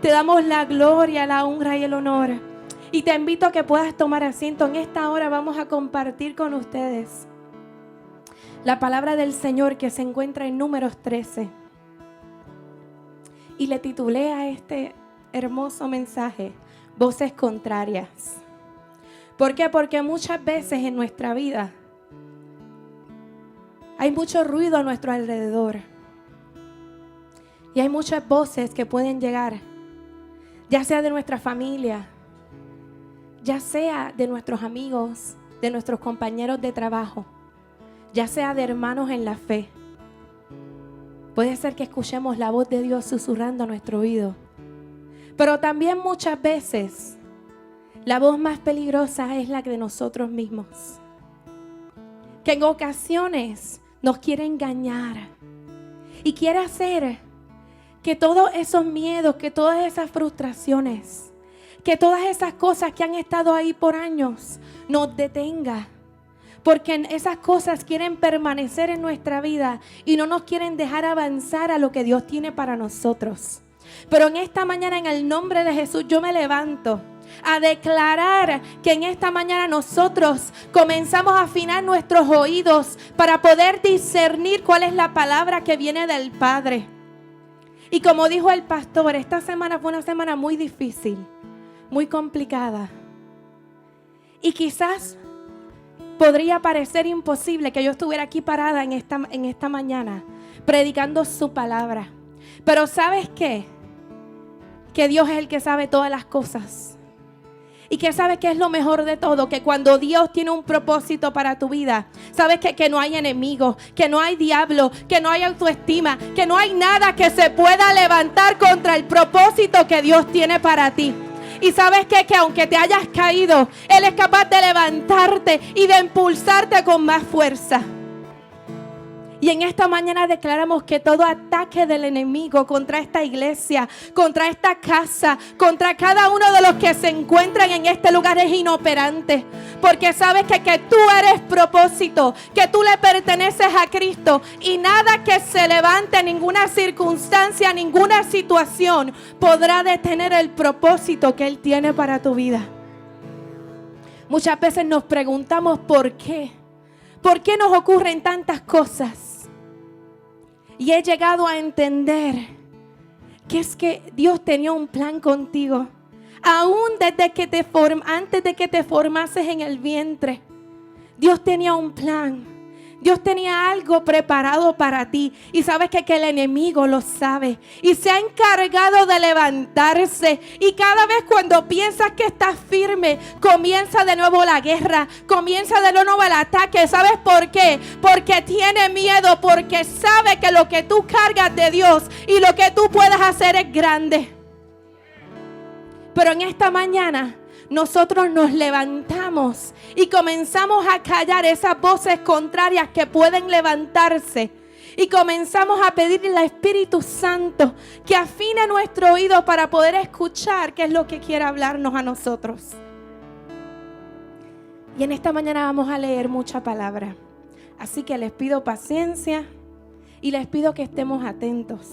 Te damos la gloria, la honra y el honor. Y te invito a que puedas tomar asiento. En esta hora vamos a compartir con ustedes la palabra del Señor que se encuentra en Números 13. Y le titulé a este hermoso mensaje, Voces Contrarias. ¿Por qué? Porque muchas veces en nuestra vida hay mucho ruido a nuestro alrededor. Y hay muchas voces que pueden llegar, ya sea de nuestra familia, ya sea de nuestros amigos, de nuestros compañeros de trabajo, ya sea de hermanos en la fe. Puede ser que escuchemos la voz de Dios susurrando a nuestro oído. Pero también muchas veces la voz más peligrosa es la de nosotros mismos, que en ocasiones nos quiere engañar y quiere hacer que todos esos miedos, que todas esas frustraciones, que todas esas cosas que han estado ahí por años nos detenga. Porque esas cosas quieren permanecer en nuestra vida y no nos quieren dejar avanzar a lo que Dios tiene para nosotros. Pero en esta mañana, en el nombre de Jesús, yo me levanto a declarar que en esta mañana nosotros comenzamos a afinar nuestros oídos para poder discernir cuál es la palabra que viene del Padre. Y como dijo el pastor, esta semana fue una semana muy difícil, muy complicada. Y quizás podría parecer imposible que yo estuviera aquí parada en esta mañana predicando su palabra. Pero ¿sabes qué? Que Dios es el que sabe todas las cosas. Y que sabes que es lo mejor de todo, que cuando Dios tiene un propósito para tu vida, sabes que no hay enemigos, que no hay diablo, que no hay autoestima, que no hay nada que se pueda levantar contra el propósito que Dios tiene para ti. Y sabes que aunque te hayas caído, Él es capaz de levantarte y de impulsarte con más fuerza. Y en esta mañana declaramos que todo ataque del enemigo contra esta iglesia, contra esta casa, contra cada uno de los que se encuentran en este lugar es inoperante. Porque sabes que tú eres propósito, que tú le perteneces a Cristo. Y nada que se levante, ninguna circunstancia, ninguna situación podrá detener el propósito que Él tiene para tu vida. Muchas veces nos preguntamos ¿por qué? ¿Por qué nos ocurren tantas cosas? Y he llegado a entender que es que Dios tenía un plan contigo. Aún desde que antes de que te formases en el vientre, Dios tenía un plan. Dios tenía algo preparado para ti. Y sabes que el enemigo lo sabe. Y se ha encargado de levantarse. Y cada vez cuando piensas que estás firme, comienza de nuevo la guerra. Comienza de nuevo el ataque. ¿Sabes por qué? Porque tiene miedo. Porque sabe que lo que tú cargas de Dios y lo que tú puedes hacer es grande. Pero en esta mañana nosotros nos levantamos y comenzamos a callar esas voces contrarias que pueden levantarse. Y comenzamos a pedirle al Espíritu Santo que afine nuestro oído para poder escuchar qué es lo que quiere hablarnos a nosotros. Y en esta mañana vamos a leer mucha palabra. Así que les pido paciencia y les pido que estemos atentos.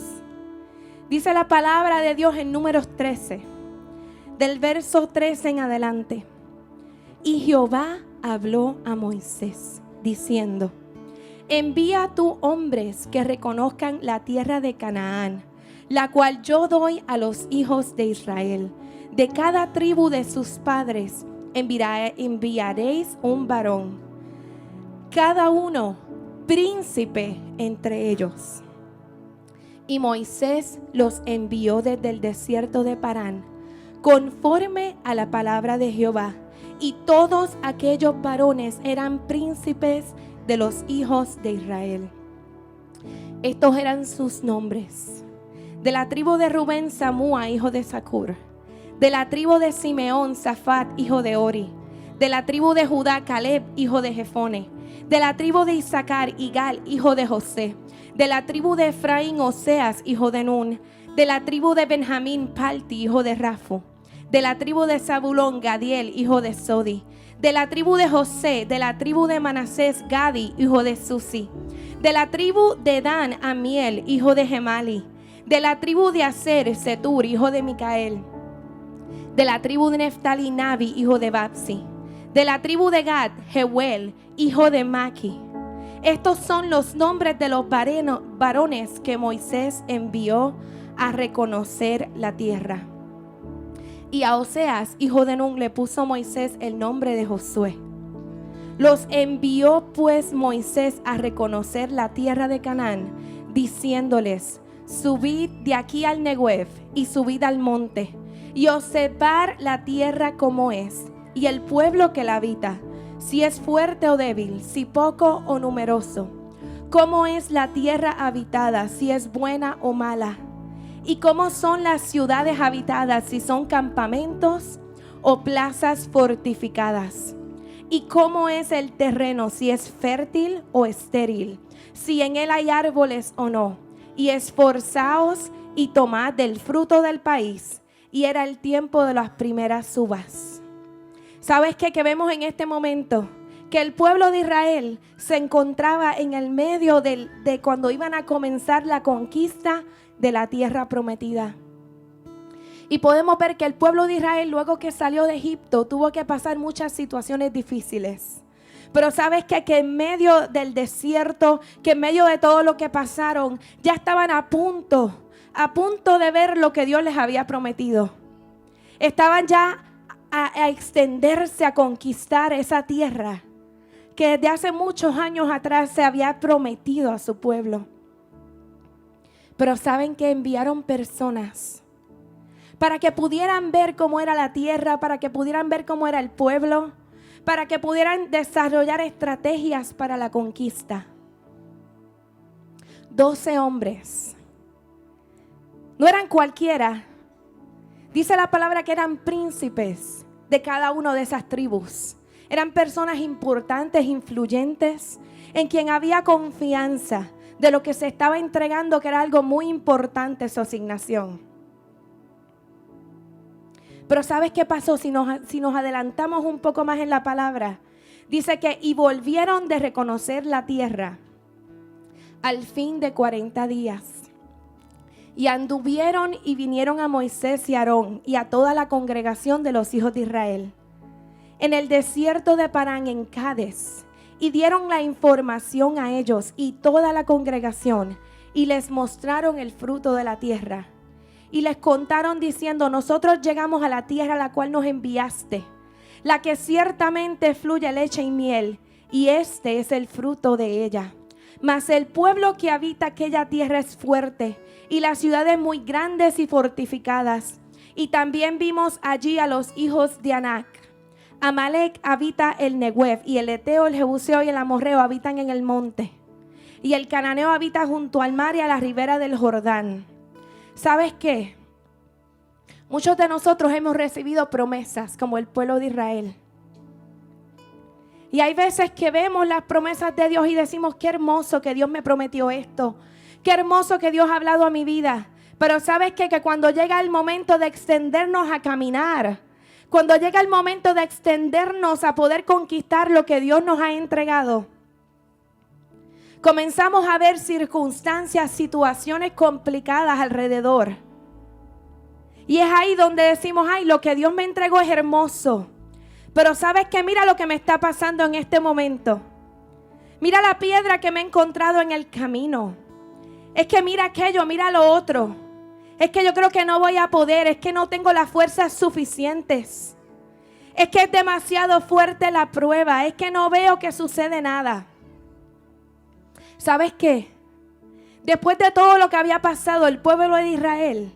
Dice la palabra de Dios en Números 13. Del verso 13 en adelante. Y Jehová habló a Moisés, diciendo: envía tú hombres que reconozcan la tierra de Canaán, la cual yo doy a los hijos de Israel. De cada tribu de sus padres enviaréis un varón, cada uno príncipe entre ellos. Y Moisés los envió desde el desierto de Parán, conforme a la palabra de Jehová, y todos aquellos varones eran príncipes de los hijos de Israel. Estos eran sus nombres: de la tribu de Rubén, Samúa, hijo de Zacur; de la tribu de Simeón, Safat, hijo de Ori; de la tribu de Judá, Caleb, hijo de Jefone; de la tribu de Isaacar, Igal, hijo de José; de la tribu de Efraín, Oseas, hijo de Nun; de la tribu de Benjamín, Palti, hijo de Rafu; de la tribu de Zabulón, Gadiel, hijo de Sodi; de la tribu de José; de la tribu de Manasés, Gadi, hijo de Susi; de la tribu de Dan, Amiel, hijo de Gemali; De la tribu de Aser, Setur, hijo de Micael. De la tribu de Neftali, Nabi, hijo de Babsi. De la tribu de Gad, Jeuel, hijo de Maki. Estos son los nombres de los varones que Moisés envió a reconocer la tierra. Y a Oseas, hijo de Nun, le puso Moisés el nombre de Josué. Los envió pues Moisés a reconocer la tierra de Canaán, diciéndoles: subid de aquí al Negev y subid al monte, y observar la tierra como es, y el pueblo que la habita, si es fuerte o débil, si poco o numeroso, cómo es la tierra habitada, si es buena o mala, y cómo son las ciudades habitadas, si son campamentos o plazas fortificadas, y cómo es el terreno, si es fértil o estéril, si en él hay árboles o no, y esforzaos y tomad del fruto del país. Y era el tiempo de las primeras uvas. ¿Sabes qué? Que vemos en este momento que el pueblo de Israel se encontraba en el medio de cuando iban a comenzar la conquista de la tierra prometida. Y podemos ver que el pueblo de Israel, luego que salió de Egipto, tuvo que pasar muchas situaciones difíciles. Pero sabes qué? Que en medio del desierto, que en medio de todo lo que pasaron, ya estaban a punto de ver lo que Dios les había prometido. Estaban ya a extenderse, a conquistar esa tierra que desde hace muchos años atrás se había prometido a su pueblo. Pero saben que enviaron personas para que pudieran ver cómo era la tierra, para que pudieran ver cómo era el pueblo, para que pudieran desarrollar estrategias para la conquista. 12 hombres. No eran cualquiera. Dice la palabra que eran príncipes de cada una de esas tribus. Eran personas importantes, influyentes, en quien había confianza de lo que se estaba entregando, que era algo muy importante su asignación. Pero ¿sabes qué pasó? Si nos adelantamos un poco más en la palabra, dice que y volvieron de reconocer la tierra al fin de 40 días. Y anduvieron y vinieron a Moisés y a Aarón y a toda la congregación de los hijos de Israel en el desierto de Parán en Cades, y dieron la información a ellos y toda la congregación, y les mostraron el fruto de la tierra. Y les contaron diciendo: nosotros llegamos a la tierra a la cual nos enviaste, la que ciertamente fluye leche y miel, y este es el fruto de ella. Mas el pueblo que habita aquella tierra es fuerte, y las ciudades muy grandes y fortificadas. Y también vimos allí a los hijos de Anac. Amalek habita el Negev, y el Eteo, el Jebuseo y el Amorreo habitan en el monte. Y el Cananeo habita junto al mar y a la ribera del Jordán. ¿Sabes qué? Muchos de nosotros hemos recibido promesas como el pueblo de Israel. Y hay veces que vemos las promesas de Dios y decimos: qué hermoso que Dios me prometió esto. Qué hermoso que Dios ha hablado a mi vida. Pero ¿sabes qué? Que cuando llega el momento de extendernos a caminar, cuando llega el momento de extendernos a poder conquistar lo que Dios nos ha entregado, comenzamos a ver circunstancias, situaciones complicadas alrededor. Y es ahí donde decimos: ay, lo que Dios me entregó es hermoso. Pero ¿sabes qué? Mira lo que me está pasando en este momento. Mira la piedra que me he encontrado en el camino. Es que mira aquello, mira lo otro. Es que yo creo que no voy a poder. Es que no tengo las fuerzas suficientes. Es que es demasiado fuerte la prueba. Es que no veo que sucede nada. ¿Sabes qué? Después de todo lo que había pasado el pueblo de Israel,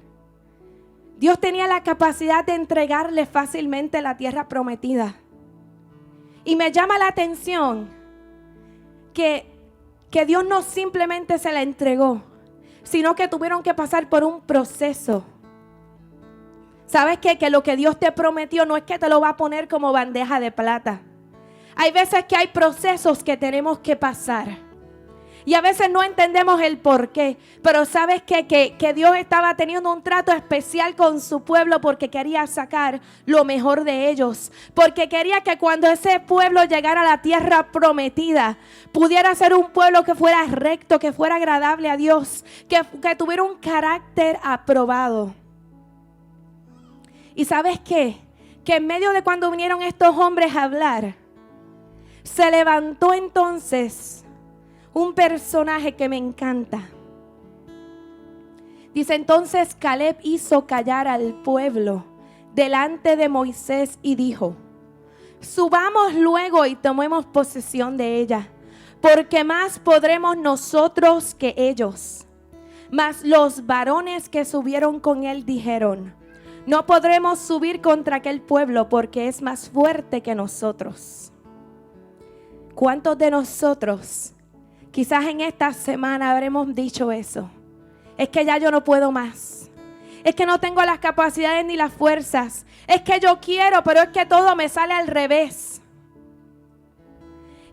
Dios tenía la capacidad de entregarle fácilmente la tierra prometida. Y me llama la atención que Dios no simplemente se la entregó, sino que tuvieron que pasar por un proceso. ¿Sabes qué? Que lo que Dios te prometió no es que te lo va a poner como bandeja de plata. Hay veces que hay procesos que tenemos que pasar. Y a veces no entendemos el por qué. Pero ¿sabes qué? Que Dios estaba teniendo un trato especial con su pueblo porque quería sacar lo mejor de ellos. Porque quería que cuando ese pueblo llegara a la tierra prometida, pudiera ser un pueblo que fuera recto, que fuera agradable a Dios, que tuviera un carácter aprobado. ¿Y sabes qué? Que en medio de cuando vinieron estos hombres a hablar, se levantó entonces un personaje que me encanta. Dice: entonces Caleb hizo callar al pueblo delante de Moisés y dijo: subamos luego y tomemos posesión de ella, porque más podremos nosotros que ellos. Mas los varones que subieron con él dijeron: no podremos subir contra aquel pueblo, porque es más fuerte que nosotros. ¿Cuántos de nosotros quizás en esta semana habremos dicho eso? Es que ya yo no puedo más. Es que no tengo las capacidades ni las fuerzas. Es que yo quiero, pero es que todo me sale al revés.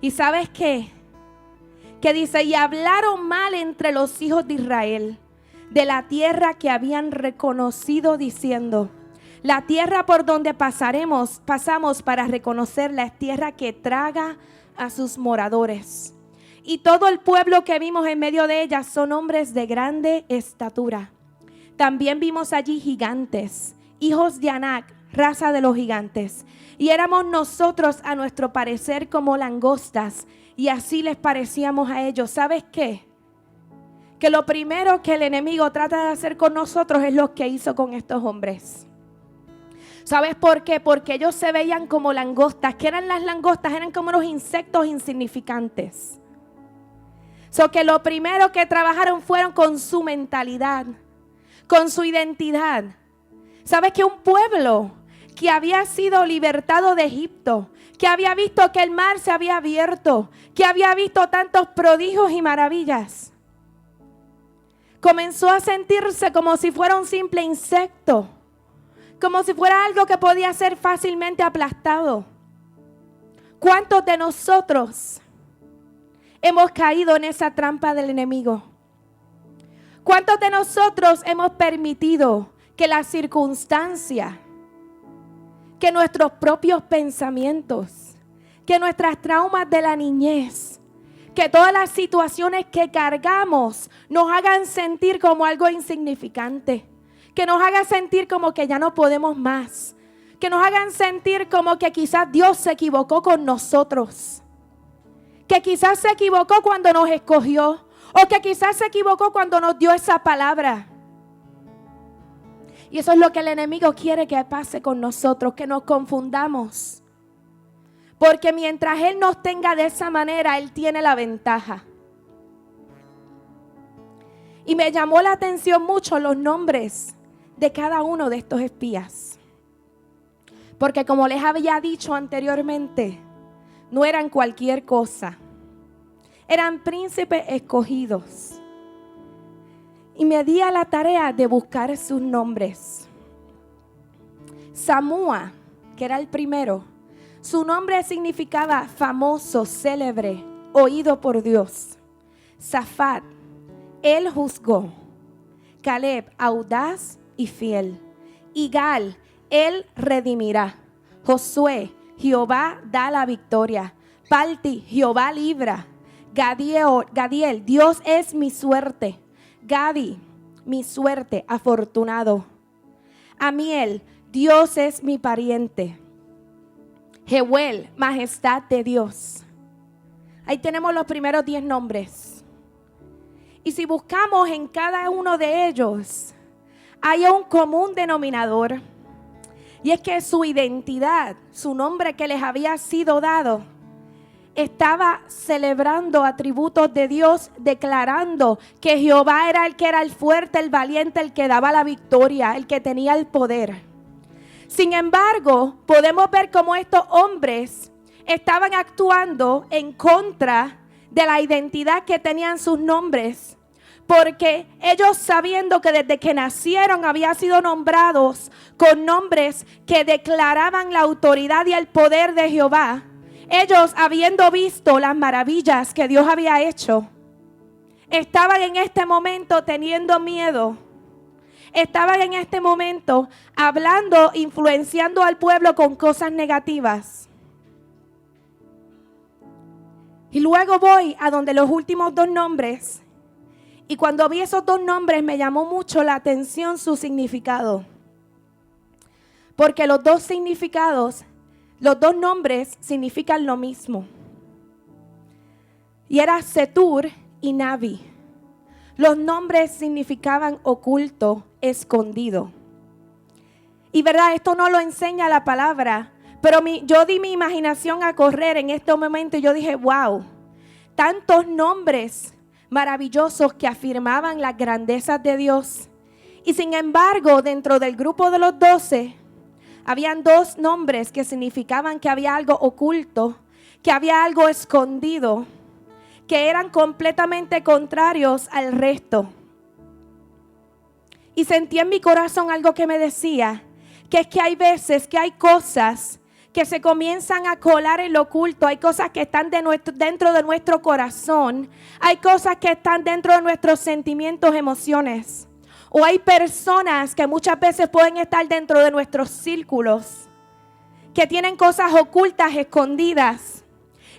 ¿Y sabes qué? Que dice: y hablaron mal entre los hijos de Israel de la tierra que habían reconocido, diciendo: la tierra por donde pasamos para reconocerla es tierra que traga a sus moradores. Y todo el pueblo que vimos en medio de ella son hombres de grande estatura. También vimos allí gigantes, hijos de Anac, raza de los gigantes. Y éramos nosotros a nuestro parecer como langostas, y así les parecíamos a ellos. ¿Sabes qué? Que lo primero que el enemigo trata de hacer con nosotros es lo que hizo con estos hombres. ¿Sabes por qué? Porque ellos se veían como langostas. ¿Qué eran las langostas? Eran como unos insectos insignificantes. Que lo primero que trabajaron fueron con su mentalidad, con su identidad. ¿Sabes que un pueblo que había sido libertado de Egipto, que había visto que el mar se había abierto, que había visto tantos prodigios y maravillas, comenzó a sentirse como si fuera un simple insecto, como si fuera algo que podía ser fácilmente aplastado? ¿Cuántos de nosotros hemos caído en esa trampa del enemigo? ¿Cuántos de nosotros hemos permitido que la circunstancia, que nuestros propios pensamientos, que nuestras traumas de la niñez, que todas las situaciones que cargamos nos hagan sentir como algo insignificante, que nos hagan sentir como que ya no podemos más, que nos hagan sentir como que quizás Dios se equivocó con nosotros, que quizás se equivocó cuando nos escogió, o que quizás se equivocó cuando nos dio esa palabra? Y eso es lo que el enemigo quiere que pase con nosotros, que nos confundamos. Porque mientras Él nos tenga de esa manera, Él tiene la ventaja. Y me llamó la atención mucho los nombres de cada uno de estos espías. Porque como les había dicho anteriormente, no eran cualquier cosa. Eran príncipes escogidos. Y me di a la tarea de buscar sus nombres. Samúa, que era el primero, su nombre significaba famoso, célebre, oído por Dios. Safat, él juzgó. Caleb, audaz y fiel. Igal, él redimirá. Josué, Jehová da la victoria. Palti, Jehová libra. Gadiel, Dios es mi suerte. Gadi, mi suerte, afortunado. Amiel, Dios es mi pariente. Jehuel, majestad de Dios. Ahí tenemos los primeros 10 nombres. Y si buscamos en cada uno de ellos, hay un común denominador. Y es que su identidad, su nombre que les había sido dado, estaba celebrando atributos de Dios, declarando que Jehová era el fuerte, el valiente, el que daba la victoria, el que tenía el poder. Sin embargo, podemos ver cómo estos hombres estaban actuando en contra de la identidad que tenían sus nombres, porque ellos, sabiendo que desde que nacieron habían sido nombrados con nombres que declaraban la autoridad y el poder de Jehová, ellos, habiendo visto las maravillas que Dios había hecho, estaban en este momento teniendo miedo. Estaban en este momento hablando, influenciando al pueblo con cosas negativas. Y luego voy a donde los últimos dos nombres. Y cuando vi esos dos nombres me llamó mucho la atención su significado. Porque los dos significados, los dos nombres significan lo mismo. Y era Setur y Navi. Los nombres significaban oculto, escondido. Y verdad, esto no lo enseña la palabra, pero yo di mi imaginación a correr en este momento y yo dije, wow, tantos nombres maravillosos que afirmaban las grandezas de Dios. Y sin embargo, dentro del grupo de los 12, habían dos nombres que significaban que había algo oculto, que había algo escondido, que eran completamente contrarios al resto. Y sentí en mi corazón algo que me decía, que es que hay veces que hay cosas que se comienzan a colar en lo oculto, hay cosas que están dentro de nuestro corazón, hay cosas que están dentro de nuestros sentimientos, emociones, o hay personas que muchas veces pueden estar dentro de nuestros círculos, que tienen cosas ocultas, escondidas,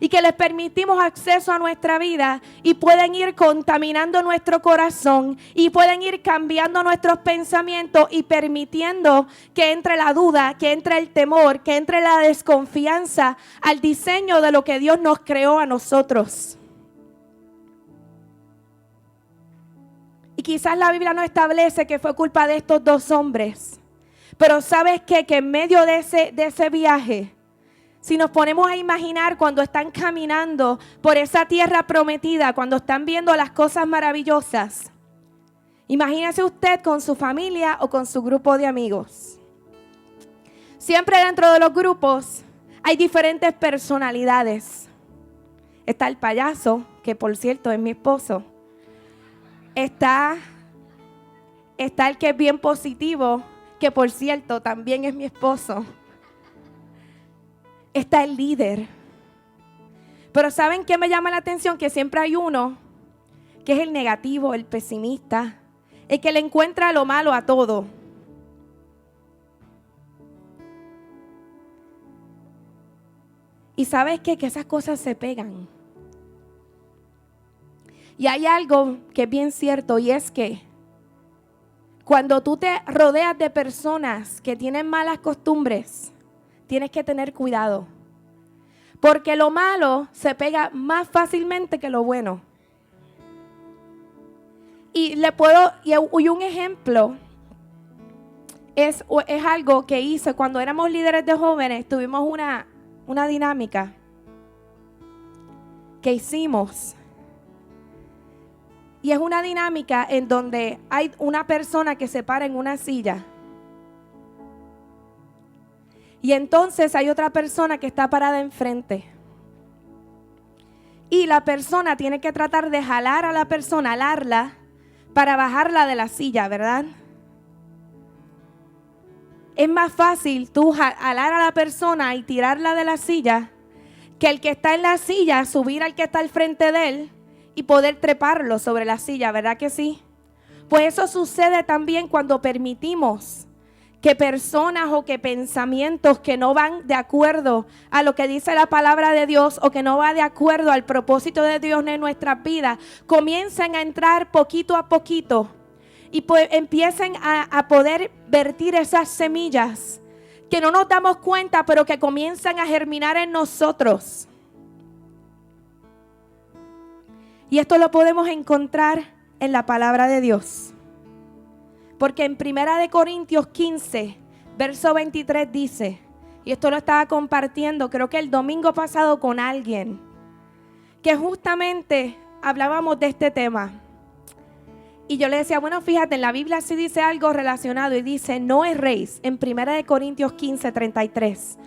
y que les permitimos acceso a nuestra vida y pueden ir contaminando nuestro corazón y pueden ir cambiando nuestros pensamientos y permitiendo que entre la duda, que entre el temor, que entre la desconfianza al diseño de lo que Dios nos creó a nosotros. Y quizás la Biblia no establece que fue culpa de estos dos hombres, pero ¿sabes qué? Que en medio de ese viaje, si nos ponemos a imaginar cuando están caminando por esa tierra prometida, cuando están viendo las cosas maravillosas, imagínese usted con su familia o con su grupo de amigos. Siempre dentro de los grupos hay diferentes personalidades. Está el payaso, que por cierto es mi esposo. Está el que es bien positivo, que por cierto también es mi esposo. Está el líder. Pero ¿saben qué me llama la atención? Que siempre hay uno que es el negativo, el pesimista, el que le encuentra lo malo a todo. Y ¿sabes qué? Que esas cosas se pegan. Y hay algo que es bien cierto, y es que cuando tú te rodeas de personas que tienen malas costumbres, tienes que tener cuidado, porque lo malo se pega más fácilmente que lo bueno. Y un ejemplo es algo que hice cuando éramos líderes de jóvenes. Tuvimos una dinámica que hicimos. Y es una dinámica en donde hay una persona que se para en una silla. Y entonces hay otra persona que está parada enfrente. Y la persona tiene que tratar de jalar a la persona, alarla, para bajarla de la silla, ¿verdad? Es más fácil tú jalar a la persona y tirarla de la silla que el que está en la silla subir al que está al frente de él y poder treparlo sobre la silla, ¿verdad que sí? Pues eso sucede también cuando permitimos que personas o que pensamientos que no van de acuerdo a lo que dice la palabra de Dios o que no va de acuerdo al propósito de Dios en nuestras vidas, comiencen a entrar poquito a poquito y empiecen a poder vertir esas semillas que no nos damos cuenta, pero que comienzan a germinar en nosotros. Y esto lo podemos encontrar en la palabra de Dios. Porque en 1 Corintios 15, verso 23 dice, y esto lo estaba compartiendo creo que el domingo pasado con alguien, que justamente hablábamos de este tema. Y yo le decía, bueno, fíjate, en la Biblia sí dice algo relacionado y dice, no erréis, en 1 Corintios 15, 33,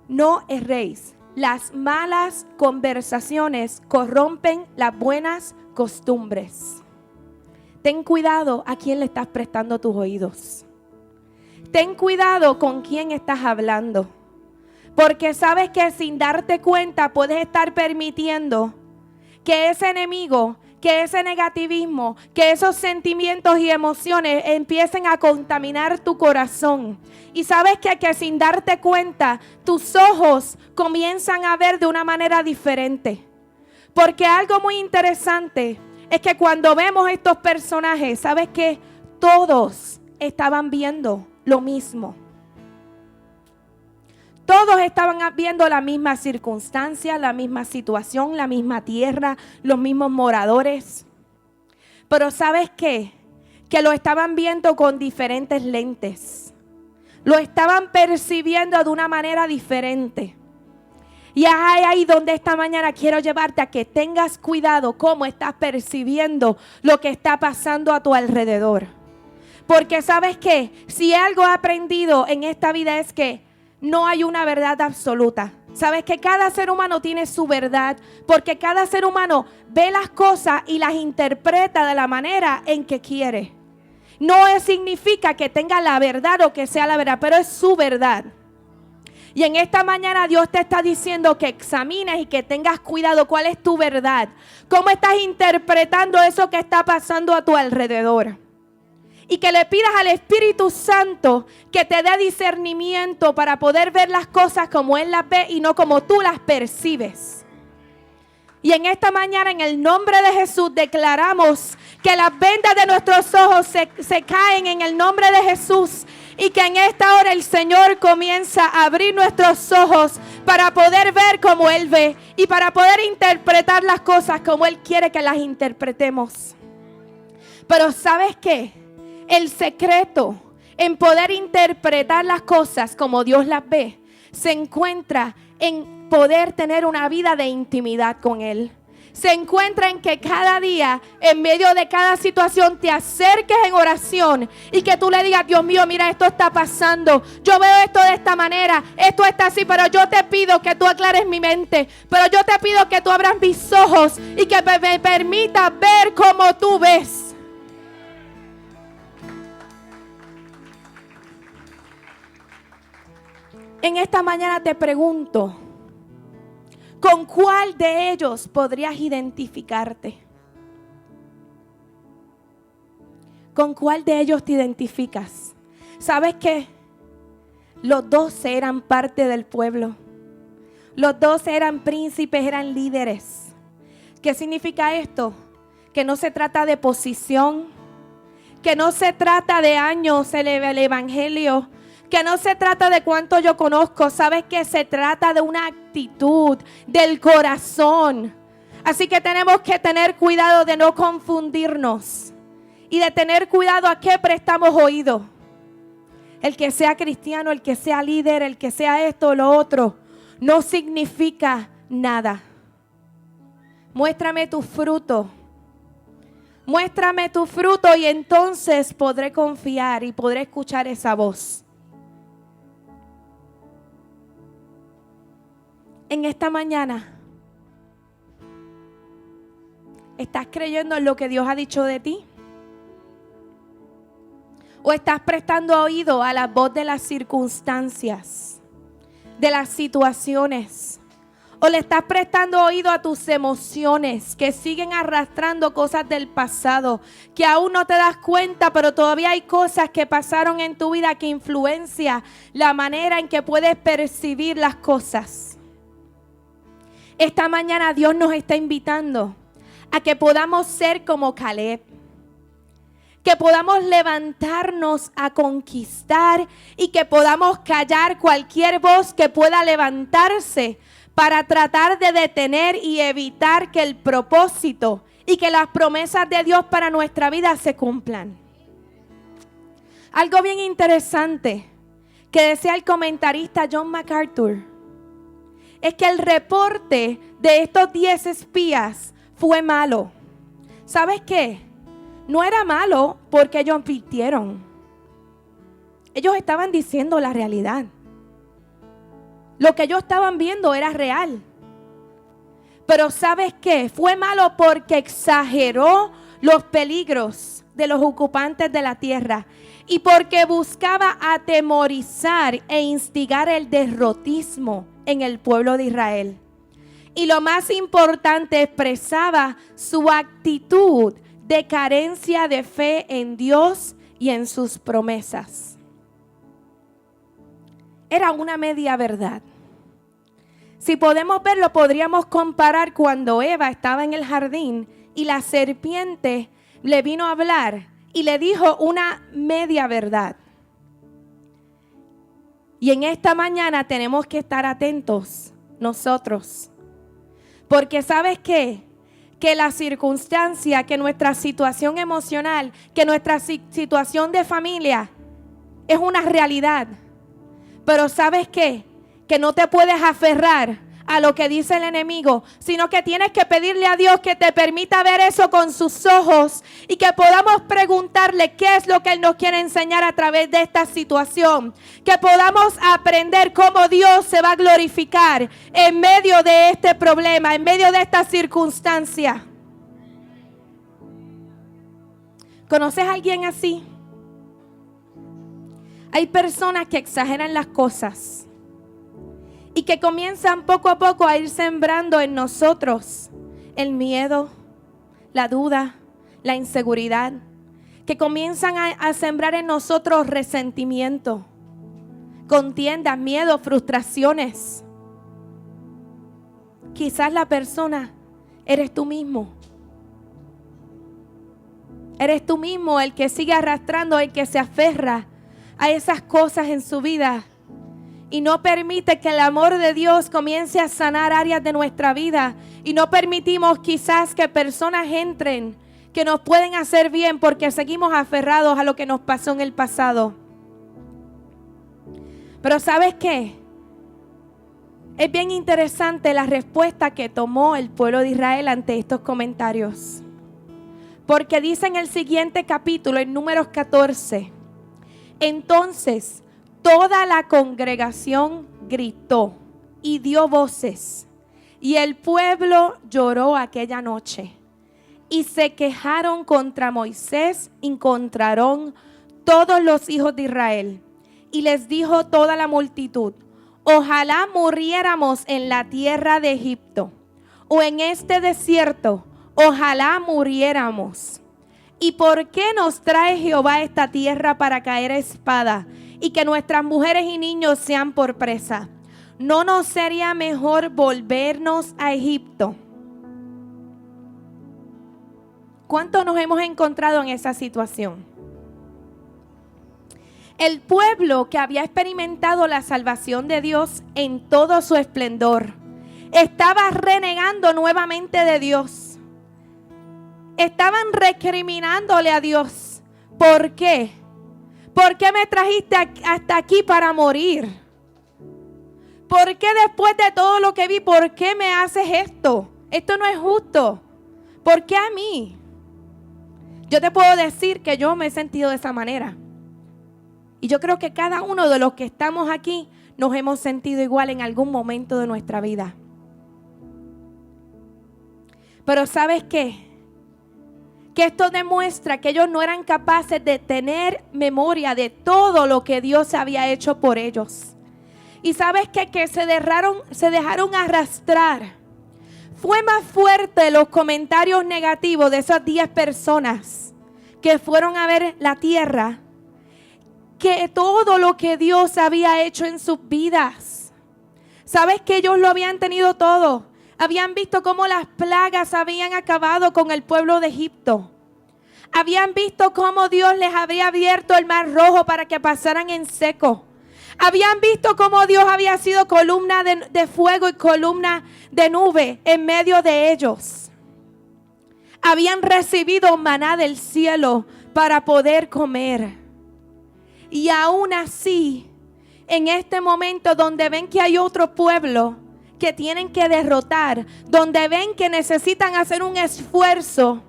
no erréis, las malas conversaciones corrompen las buenas costumbres. Ten cuidado a quién le estás prestando tus oídos. Ten cuidado con quién estás hablando. Porque sabes que sin darte cuenta puedes estar permitiendo que ese enemigo que ese negativismo, que esos sentimientos y emociones empiecen a contaminar tu corazón. Y sabes que sin darte cuenta, tus ojos comienzan a ver de una manera diferente. Porque algo muy interesante es que cuando vemos estos personajes, sabes que todos estaban viendo lo mismo. Todos estaban viendo la misma circunstancia, la misma situación, la misma tierra, los mismos moradores. Pero ¿sabes qué? Que lo estaban viendo con diferentes lentes. Lo estaban percibiendo de una manera diferente. Y es ahí donde esta mañana quiero llevarte a que tengas cuidado cómo estás percibiendo lo que está pasando a tu alrededor. Porque ¿sabes qué? Si algo he aprendido en esta vida es que no hay una verdad absoluta. Sabes que cada ser humano tiene su verdad, porque cada ser humano ve las cosas y las interpreta de la manera en que quiere. No significa que tenga la verdad o que sea la verdad, pero es su verdad. Y en esta mañana Dios te está diciendo que examines y que tengas cuidado cuál es tu verdad. Cómo estás interpretando eso que está pasando a tu alrededor. Y que le pidas al Espíritu Santo que te dé discernimiento para poder ver las cosas como Él las ve y no como tú las percibes. Y en esta mañana, en el nombre de Jesús, declaramos que las vendas de nuestros ojos se caen en el nombre de Jesús. Y que en esta hora el Señor comienza a abrir nuestros ojos para poder ver como Él ve y para poder interpretar las cosas como Él quiere que las interpretemos. Pero ¿sabes qué? El secreto en poder interpretar las cosas como Dios las ve se encuentra en poder tener una vida de intimidad con Él. Se encuentra en que cada día, en medio de cada situación, te acerques en oración y que tú le digas: Dios mío, mira, esto está pasando. Yo veo esto de esta manera, esto está así, pero yo te pido que tú aclares mi mente. Pero yo te pido que tú abras mis ojos y que me permitas ver como tú ves. En esta mañana te pregunto, ¿con cuál de ellos podrías identificarte? ¿Con cuál de ellos te identificas? ¿Sabes qué? Los 12 eran parte del pueblo. Los 12 eran príncipes, eran líderes. ¿Qué significa esto? Que no se trata de posición, que no se trata de años el evangelio, que no se trata de cuánto yo conozco. Sabes que se trata de una actitud del corazón. Así que tenemos que tener cuidado de no confundirnos y de tener cuidado a qué prestamos oído. El que sea cristiano, el que sea líder, el que sea esto o lo otro, no significa nada. Muéstrame tu fruto. Muéstrame tu fruto y entonces podré confiar y podré escuchar esa voz. En esta mañana, ¿estás creyendo en lo que Dios ha dicho de ti? ¿O estás prestando oído a la voz de las circunstancias, de las situaciones? ¿O le estás prestando oído a tus emociones que siguen arrastrando cosas del pasado, que aún no te das cuenta, pero todavía hay cosas que pasaron en tu vida que influencian la manera en que puedes percibir las cosas? Esta mañana Dios nos está invitando a que podamos ser como Caleb, que podamos levantarnos a conquistar y que podamos callar cualquier voz que pueda levantarse para tratar de detener y evitar que el propósito y que las promesas de Dios para nuestra vida se cumplan. Algo bien interesante que decía el comentarista John MacArthur es que el reporte de estos 10 espías fue malo. ¿Sabes qué? No era malo porque ellos mintieron. Ellos estaban diciendo la realidad. Lo que ellos estaban viendo era real. Pero ¿sabes qué? Fue malo porque exageró los peligros de los ocupantes de la tierra y porque buscaba atemorizar e instigar el derrotismo en el pueblo de Israel. Y lo más importante, expresaba su actitud de carencia de fe en Dios y en sus promesas. Era una media verdad. Si podemos verlo, podríamos comparar cuando Eva estaba en el jardín y la serpiente le vino a hablar y le dijo una media verdad. Y en esta mañana tenemos que estar atentos nosotros. Porque ¿sabes qué? Que la circunstancia, que nuestra situación emocional, que nuestra situación de familia es una realidad. Pero ¿sabes qué? Que no te puedes aferrar a lo que dice el enemigo, sino que tienes que pedirle a Dios que te permita ver eso con sus ojos y que podamos preguntarle qué es lo que Él nos quiere enseñar a través de esta situación. Que podamos aprender cómo Dios se va a glorificar en medio de este problema, en medio de esta circunstancia. ¿Conoces a alguien así? Hay personas que exageran las cosas y que comienzan poco a poco a ir sembrando en nosotros el miedo, la duda, la inseguridad, que comienzan a sembrar en nosotros resentimiento, contiendas, miedo, frustraciones. Quizás la persona eres tú mismo. Eres tú mismo el que sigue arrastrando, el que se aferra a esas cosas en su vida y no permite que el amor de Dios comience a sanar áreas de nuestra vida, y no permitimos quizás que personas entren que nos pueden hacer bien porque seguimos aferrados a lo que nos pasó en el pasado. Pero ¿sabes qué? Es bien interesante la respuesta que tomó el pueblo de Israel ante estos comentarios, porque dice en el siguiente capítulo, en Números 14, entonces toda la congregación gritó y dio voces, y el pueblo lloró aquella noche, y se quejaron contra Moisés y contra Aarón todos los hijos de Israel. Y les dijo toda la multitud: ojalá muriéramos en la tierra de Egipto, o en este desierto, ojalá muriéramos. ¿Y por qué nos trae Jehová a esta tierra para caer a espada, y que nuestras mujeres y niños sean por presa? ¿No nos sería mejor volvernos a Egipto? ¿Cuánto nos hemos encontrado en esa situación? El pueblo que había experimentado la salvación de Dios en todo su esplendor estaba renegando nuevamente de Dios. Estaban recriminándole a Dios. ¿Por qué? ¿Por qué me trajiste hasta aquí para morir? ¿Por qué después de todo lo que vi, por qué me haces esto? Esto no es justo. ¿Por qué a mí? Yo te puedo decir que yo me he sentido de esa manera. Y yo creo que cada uno de los que estamos aquí nos hemos sentido igual en algún momento de nuestra vida. Pero ¿sabes qué? Que esto demuestra que ellos no eran capaces de tener memoria de todo lo que Dios había hecho por ellos. Y ¿sabes qué? Que se dejaron arrastrar. Fue más fuerte los comentarios negativos de esas 10 personas que fueron a ver la tierra que todo lo que Dios había hecho en sus vidas. ¿Sabes que ellos lo habían tenido todo? Habían visto cómo las plagas habían acabado con el pueblo de Egipto. Habían visto cómo Dios les había abierto el mar rojo para que pasaran en seco. Habían visto cómo Dios había sido columna de fuego y columna de nube en medio de ellos. Habían recibido maná del cielo para poder comer. Y aún así, en este momento donde ven que hay otro pueblo que tienen que derrotar, donde ven que necesitan hacer un esfuerzo,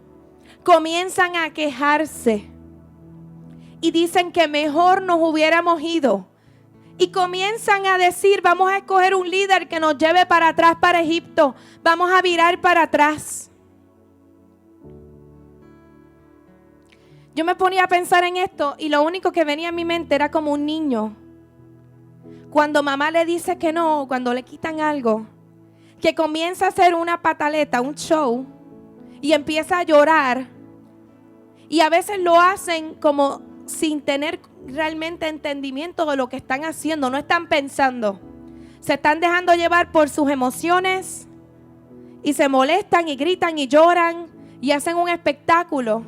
comienzan a quejarse y dicen que mejor nos hubiéramos ido. Y comienzan a decir: vamos a escoger un líder que nos lleve para atrás, para Egipto. Vamos a virar para atrás. Yo me ponía a pensar en esto y lo único que venía a mi mente era como un niño. Cuando mamá le dice que no, cuando le quitan algo, que comienza a hacer una pataleta, un show, y empieza a llorar. Y a veces lo hacen como sin tener realmente entendimiento de lo que están haciendo. No están pensando. Se están dejando llevar por sus emociones y se molestan y gritan y lloran y hacen un espectáculo.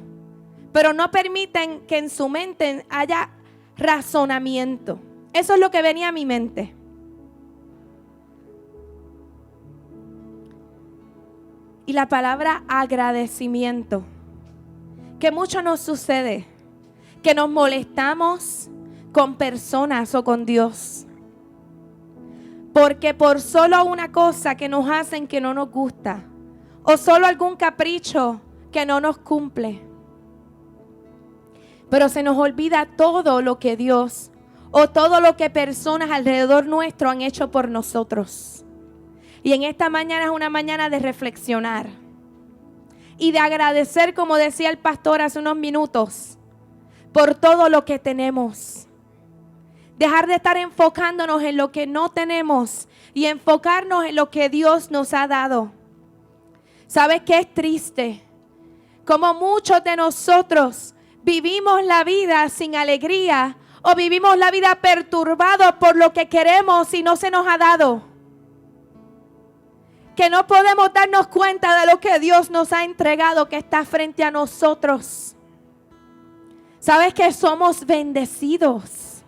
Pero no permiten que en su mente haya razonamiento. Eso es lo que venía a mi mente. Y la palabra agradecimiento. Que mucho nos sucede. Que nos molestamos con personas o con Dios. Porque por solo una cosa que nos hacen que no nos gusta. O solo algún capricho que no nos cumple. Pero se nos olvida todo lo que Dios o todo lo que personas alrededor nuestro han hecho por nosotros. Y en esta mañana es una mañana de reflexionar y de agradecer, como decía el pastor hace unos minutos, por todo lo que tenemos. Dejar de estar enfocándonos en lo que no tenemos y enfocarnos en lo que Dios nos ha dado. ¿Sabes qué es triste? Como muchos de nosotros vivimos la vida sin alegría o vivimos la vida perturbados por lo que queremos y no se nos ha dado. Que no podemos darnos cuenta de lo que Dios nos ha entregado que está frente a nosotros. ¿Sabes que somos bendecidos?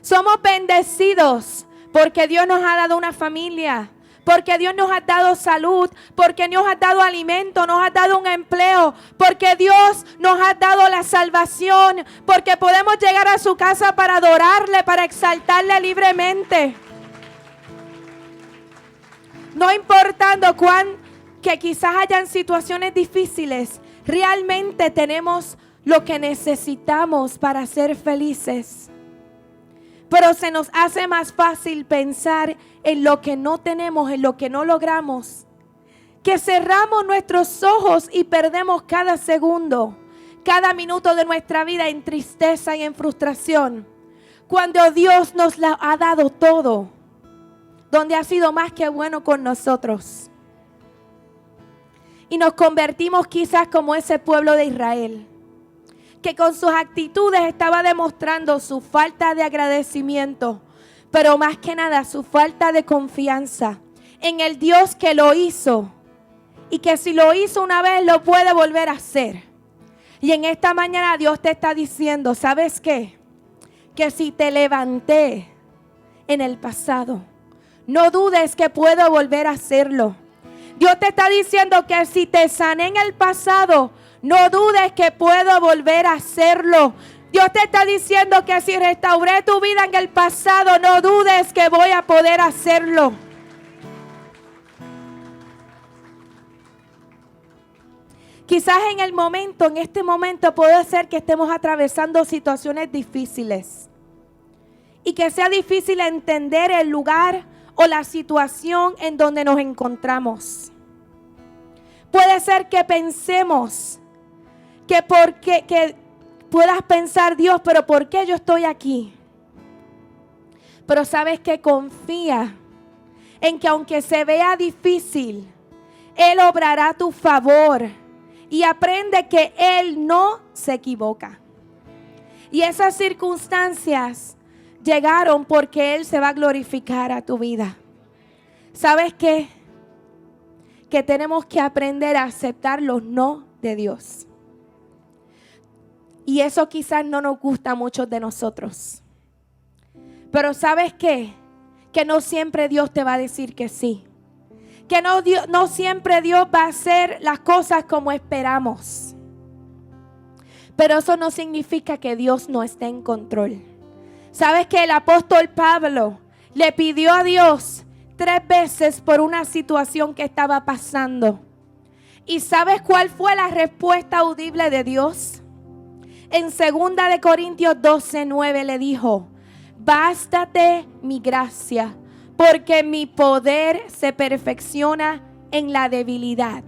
Somos bendecidos porque Dios nos ha dado una familia. Porque Dios nos ha dado salud, porque Dios nos ha dado alimento, nos ha dado un empleo, porque Dios nos ha dado la salvación, porque podemos llegar a su casa para adorarle, para exaltarle libremente. No importando que quizás hayan situaciones difíciles, realmente tenemos lo que necesitamos para ser felices. Pero se nos hace más fácil pensar en lo que no tenemos, en lo que no logramos. Que cerramos nuestros ojos y perdemos cada segundo, cada minuto de nuestra vida en tristeza y en frustración. Cuando Dios nos la ha dado todo, donde ha sido más que bueno con nosotros. Y nos convertimos quizás como ese pueblo de Israel, que con sus actitudes estaba demostrando su falta de agradecimiento, pero más que nada su falta de confianza en el Dios que lo hizo y que si lo hizo una vez lo puede volver a hacer. Y en esta mañana Dios te está diciendo, ¿sabes qué? Que si te levanté en el pasado, no dudes que puedo volver a hacerlo. Dios te está diciendo que si te sané en el pasado, no dudes que puedo volver a hacerlo. Dios te está diciendo que si restauré tu vida en el pasado, no dudes que voy a poder hacerlo. Quizás en este momento puede ser que estemos atravesando situaciones difíciles. Y que sea difícil entender el lugar o la situación en donde nos encontramos. Puede ser que pensemos que puedas pensar, Dios, pero ¿por qué yo estoy aquí? Pero sabes que confía en que aunque se vea difícil, Él obrará a tu favor y aprende que Él no se equivoca. Y esas circunstancias llegaron porque Él se va a glorificar a tu vida. ¿Sabes qué? Que tenemos que aprender a aceptar los no de Dios. Y eso quizás no nos gusta a muchos de nosotros. Pero ¿sabes qué? Que no siempre Dios te va a decir que sí. Que no siempre Dios va a hacer las cosas como esperamos. Pero eso no significa que Dios no esté en control. ¿Sabes que el apóstol Pablo le pidió a Dios 3 veces por una situación que estaba pasando? ¿Y sabes cuál fue la respuesta audible de Dios? En 2 Corintios 12:9 le dijo: bástate mi gracia, porque mi poder se perfecciona en la debilidad.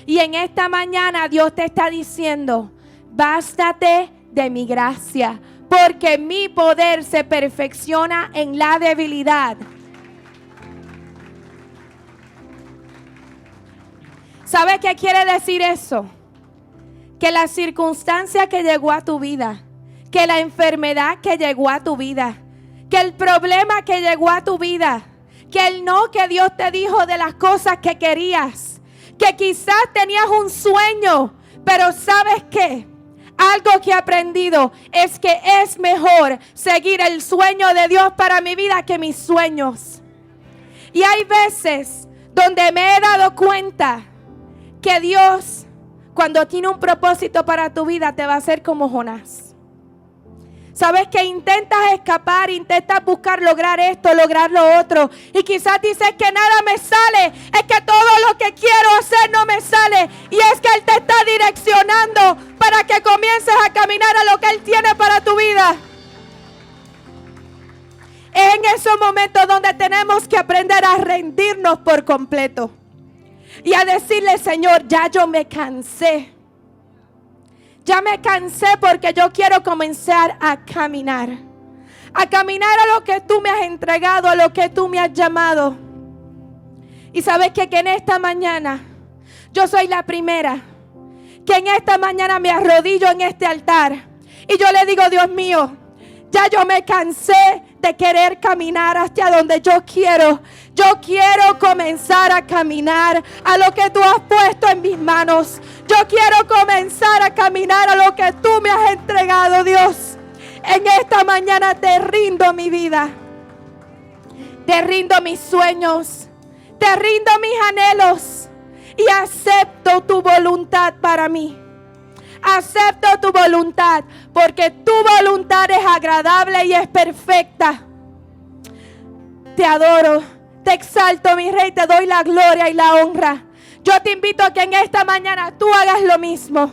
Y en esta mañana Dios te está diciendo: bástate de mi gracia, porque mi poder se perfecciona en la debilidad. ¿Sabe qué quiere decir eso? Que la circunstancia que llegó a tu vida, que la enfermedad que llegó a tu vida, que el problema que llegó a tu vida, que el no que Dios te dijo de las cosas que querías, que quizás tenías un sueño, pero ¿sabes qué? Algo que he aprendido es que es mejor seguir el sueño de Dios para mi vida que mis sueños. Y hay veces donde me he dado cuenta que Dios, cuando tiene un propósito para tu vida, te va a hacer como Jonás. Sabes que intentas escapar, intentas buscar lograr esto, lograr lo otro. Y quizás dices que nada me sale. Es que todo lo que quiero hacer no me sale. Y es que Él te está direccionando para que comiences a caminar a lo que Él tiene para tu vida. Es en esos momentos donde tenemos que aprender a rendirnos por completo. Y a decirle, Señor, ya yo me cansé. Ya me cansé porque yo quiero comenzar a caminar. A caminar a lo que tú me has entregado, a lo que tú me has llamado. Y sabes que en esta mañana, yo soy la primera que en esta mañana me arrodillo en este altar. Y yo le digo, Dios mío, ya yo me cansé de querer caminar hacia donde yo quiero. Yo quiero comenzar a caminar a lo que tú has puesto en mis manos. Yo quiero comenzar a caminar a lo que tú me has entregado, Dios. En esta mañana te rindo mi vida. Te rindo mis sueños. Te rindo mis anhelos. Y acepto tu voluntad para mí. Acepto tu voluntad, porque tu voluntad es agradable y es perfecta. Te adoro, te exalto, mi Rey, te doy la gloria y la honra. Yo te invito a que en esta mañana tú hagas lo mismo.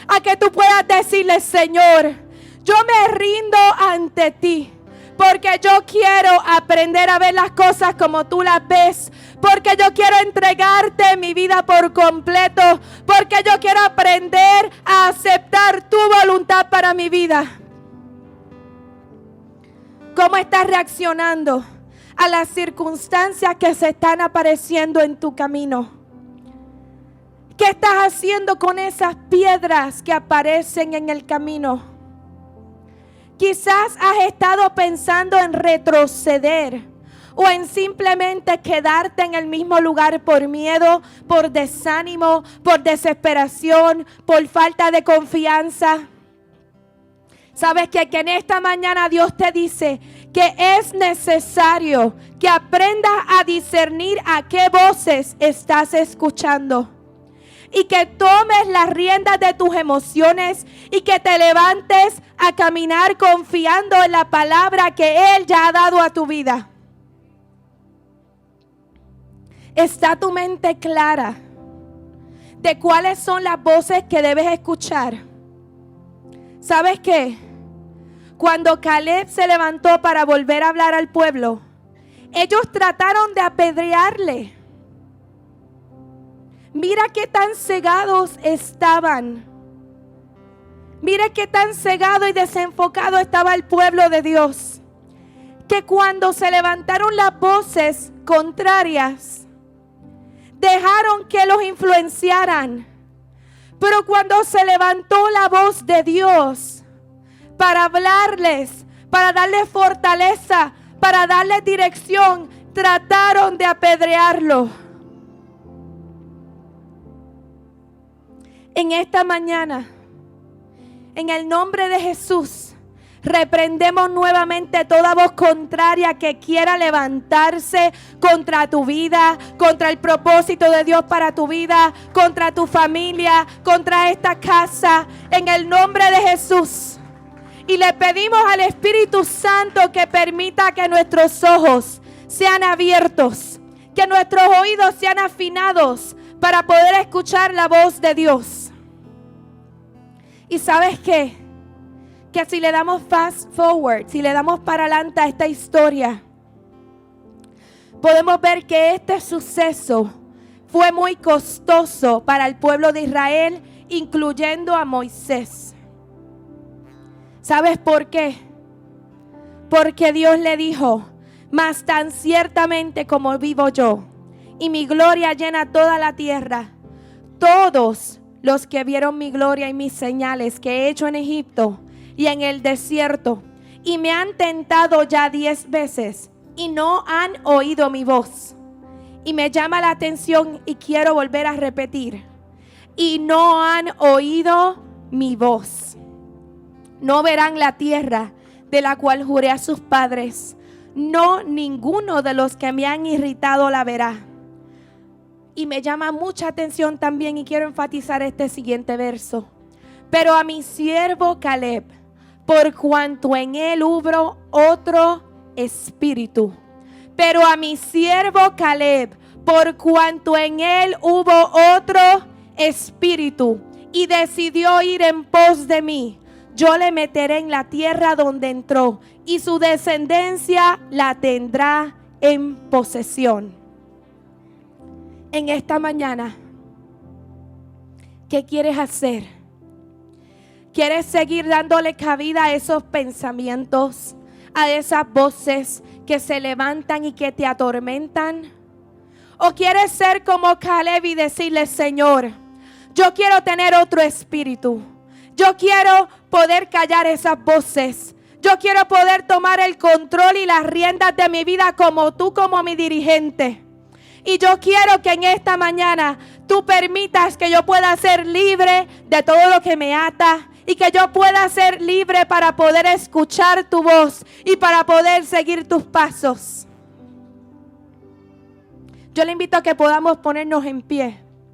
A que tú puedas decirle, Señor, yo me rindo ante ti. Porque yo quiero aprender a ver las cosas como tú las ves. Porque yo quiero entregarte mi vida por completo. Porque yo quiero aprender a aceptar tu voluntad para mi vida. ¿Cómo estás reaccionando a las circunstancias que se están apareciendo en tu camino? ¿Qué estás haciendo con esas piedras que aparecen en el camino? Quizás has estado pensando en retroceder o en simplemente quedarte en el mismo lugar por miedo, por desánimo, por desesperación, por falta de confianza. Sabes que en esta mañana Dios te dice que es necesario que aprendas a discernir a qué voces estás escuchando. Y que tomes las riendas de tus emociones y que te levantes a caminar confiando en la palabra que Él ya ha dado a tu vida. ¿Está tu mente clara de cuáles son las voces que debes escuchar? ¿Sabes qué? Cuando Caleb se levantó para volver a hablar al pueblo, ellos trataron de apedrearle. Mira qué tan cegados estaban. Mira qué tan cegado y desenfocado estaba el pueblo de Dios. Que cuando se levantaron las voces contrarias, dejaron que los influenciaran. Pero cuando se levantó la voz de Dios para hablarles, para darles fortaleza, para darles dirección, trataron de apedrearlo. En esta mañana, en el nombre de Jesús, reprendemos nuevamente toda voz contraria que quiera levantarse contra tu vida, contra el propósito de Dios para tu vida, contra tu familia, contra esta casa, en el nombre de Jesús. Y le pedimos al Espíritu Santo que permita que nuestros ojos sean abiertos, que nuestros oídos sean afinados para poder escuchar la voz de Dios. ¿Y sabes qué? Que si le damos fast forward, si le damos para adelante a esta historia, podemos ver que este suceso fue muy costoso para el pueblo de Israel, incluyendo a Moisés. ¿Sabes por qué? Porque Dios le dijo, mas tan ciertamente como vivo yo, y mi gloria llena toda la tierra, todos los que vieron mi gloria y mis señales que he hecho en Egipto y en el desierto, y me han tentado ya 10 veces y no han oído mi voz. Y me llama la atención y quiero volver a repetir: y no han oído mi voz. No verán la tierra de la cual juré a sus padres. No, ninguno de los que me han irritado la verá. Y me llama mucha atención también, y quiero enfatizar este siguiente verso: pero a mi siervo Caleb, por cuanto en él hubo otro espíritu. Pero a mi siervo Caleb, por cuanto en él hubo otro espíritu, y decidió ir en pos de mí, yo le meteré en la tierra donde entró, y su descendencia la tendrá en posesión. En esta mañana, ¿qué quieres hacer? ¿Quieres seguir dándole cabida a esos pensamientos, a esas voces que se levantan y que te atormentan? ¿O quieres ser como Caleb y decirle: Señor, yo quiero tener otro espíritu? Yo quiero poder callar esas voces. Yo quiero poder tomar el control y las riendas de mi vida como tú, como mi dirigente. Y yo quiero que en esta mañana tú permitas que yo pueda ser libre de todo lo que me ata, y que yo pueda ser libre para poder escuchar tu voz y para poder seguir tus pasos. Yo le invito a que podamos ponernos en pie.